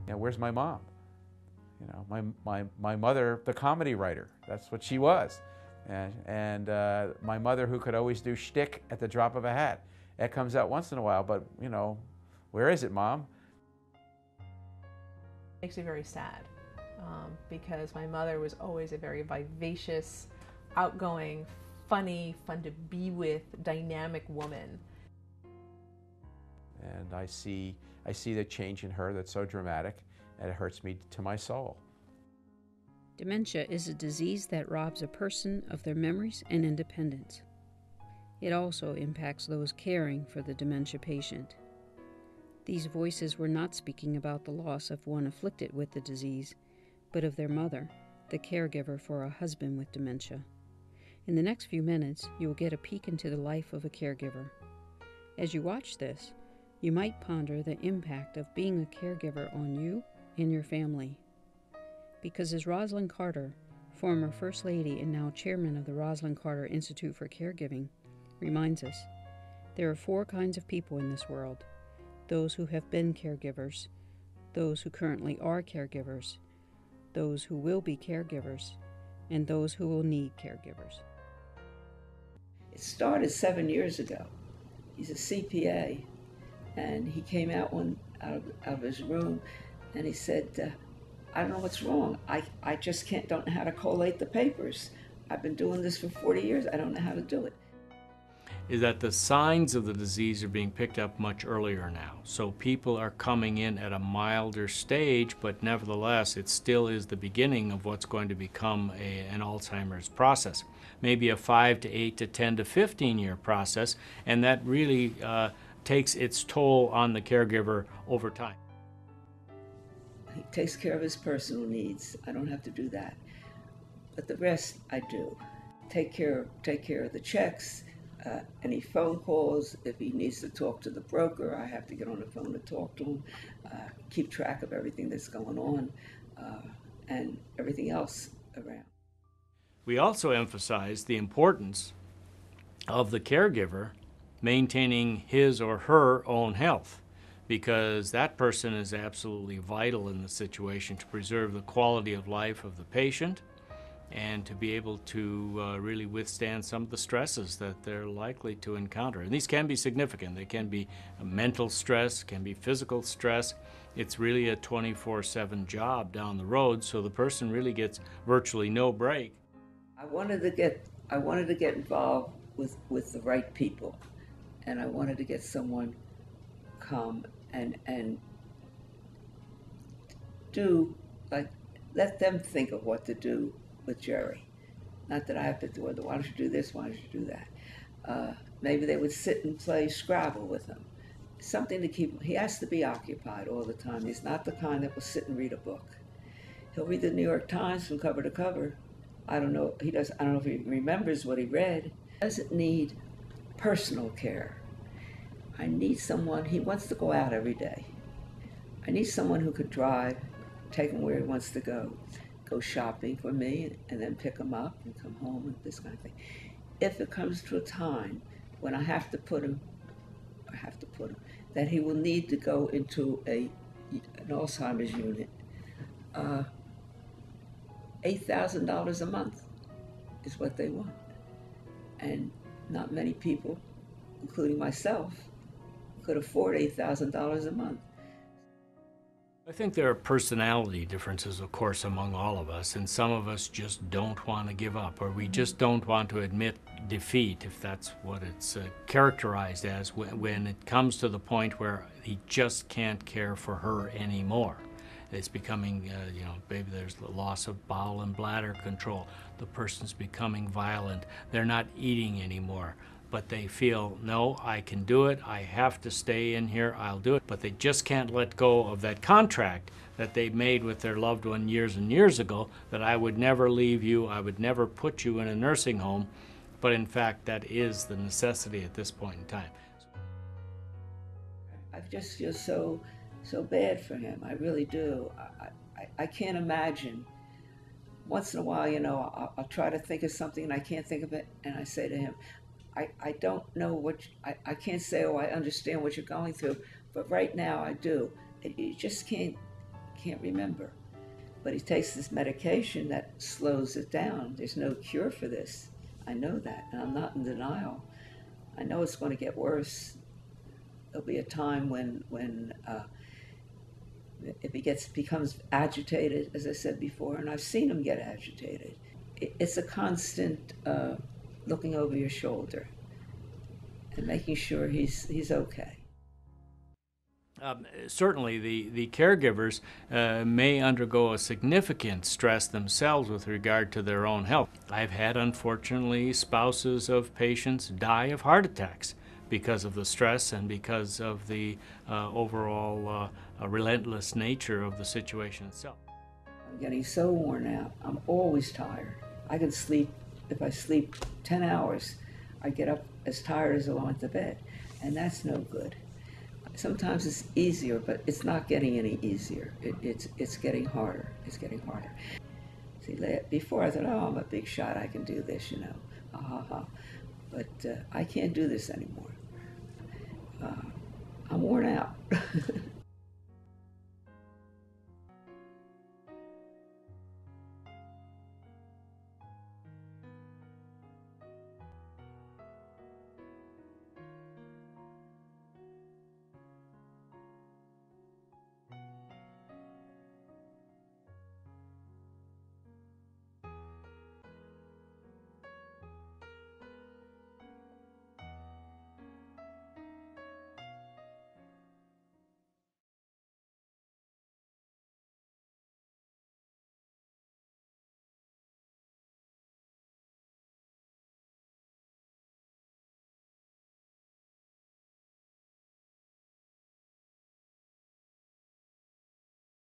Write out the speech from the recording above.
You know, where's my mom? You know, my mother, the comedy writer, that's what she was. And my mother, who could always do shtick at the drop of a hat. That comes out once in a while, but, you know, where is it, Mom? Makes me very sad because my mother was always a very vivacious, outgoing, funny, fun to be with, dynamic woman. And I see the change in her that's so dramatic, and it hurts me to my soul. Dementia is a disease that robs a person of their memories and independence. It also impacts those caring for the dementia patient. These voices were not speaking about the loss of one afflicted with the disease, but of their mother, the caregiver for a husband with dementia. In the next few minutes, you will get a peek into the life of a caregiver. As you watch this, you might ponder the impact of being a caregiver on you and your family. Because as Rosalind Carter, former First Lady and now Chairman of the Rosalind Carter Institute for Caregiving, reminds us, there are 4 kinds of people in this world: those who have been caregivers, those who currently are caregivers, those who will be caregivers, and those who will need caregivers. It started 7 years ago. He's a CPA, and he came out of his room, and he said, I don't know what's wrong. I just don't know how to collate the papers. I've been doing this for 40 years. I don't know how to do it. Is that the signs of the disease are being picked up much earlier now. So people are coming in at a milder stage, but nevertheless, it still is the beginning of what's going to become an Alzheimer's process. Maybe a 5 to 8 to 10 to 15-year process, and that really takes its toll on the caregiver over time. He takes care of his personal needs. I don't have to do that. But the rest, I do. Take care of the checks, any phone calls. If he needs to talk to the broker, I have to get on the phone to talk to him, keep track of everything that's going on, and everything else around. We also emphasize the importance of the caregiver maintaining his or her own health, because that person is absolutely vital in the situation to preserve the quality of life of the patient and to be able to really withstand some of the stresses that they're likely to encounter. And these can be significant. They can be mental stress, can be physical stress. It's really a 24/7 job down the road, so the person really gets virtually no break. I wanted to get involved with the right people, and I wanted to get someone come and do, like, let them think of what to do with Jerry. Not that I have to do it. Why don't you do this? Why don't you do that? Maybe they would sit and play Scrabble with him. Something to keep. He has to be occupied all the time. He's not the kind that will sit and read a book. He'll read the New York Times from cover to cover. I don't know. I don't know if he remembers what he read. He doesn't need personal care. I need someone. He wants to go out every day. I need someone who could drive, take him where he wants to go shopping for me, and then pick him up and come home and this kind of thing. If it comes to a time when I have to put him, that he will need to go into an Alzheimer's unit, $8,000 a month is what they want. And not many people, including myself, could afford $8,000 a month. I think there are personality differences, of course, among all of us, and some of us just don't want to give up, or we just don't want to admit defeat, if that's what it's characterized as, when it comes to the point where he just can't care for her anymore. It's becoming, maybe there's the loss of bowel and bladder control. The person's becoming violent. They're not eating anymore. But they feel, no, I can do it, I have to stay in here, I'll do it. But they just can't let go of that contract that they made with their loved one years and years ago, that I would never leave you, I would never put you in a nursing home. But in fact, that is the necessity at this point in time. I just feel so bad for him, I really do. I can't imagine. Once in a while, I'll try to think of something and I can't think of it, and I say to him, I don't know I can't say, oh, I understand what you're going through, but right now I do. You just can't can't remember. But he takes this medication that slows it down. There's no cure for this. I know that, and I'm not in denial. I know it's going to get worse. There'll be a time when it becomes agitated, as I said before, and I've seen him get agitated. It's a constant looking over your shoulder and making sure he's okay. Certainly, the caregivers may undergo a significant stress themselves with regard to their own health. I've had, unfortunately, spouses of patients die of heart attacks because of the stress and because of the overall relentless nature of the situation itself. I'm getting so worn out. I'm always tired. I can sleep, if I sleep 10 hours, I get up as tired as I went to bed, and that's no good. Sometimes it's easier, but it's not getting any easier. It's getting harder. It's getting harder. See, before I thought, oh, I'm a big shot. I can do this, you know. But I can't do this anymore. I'm worn out.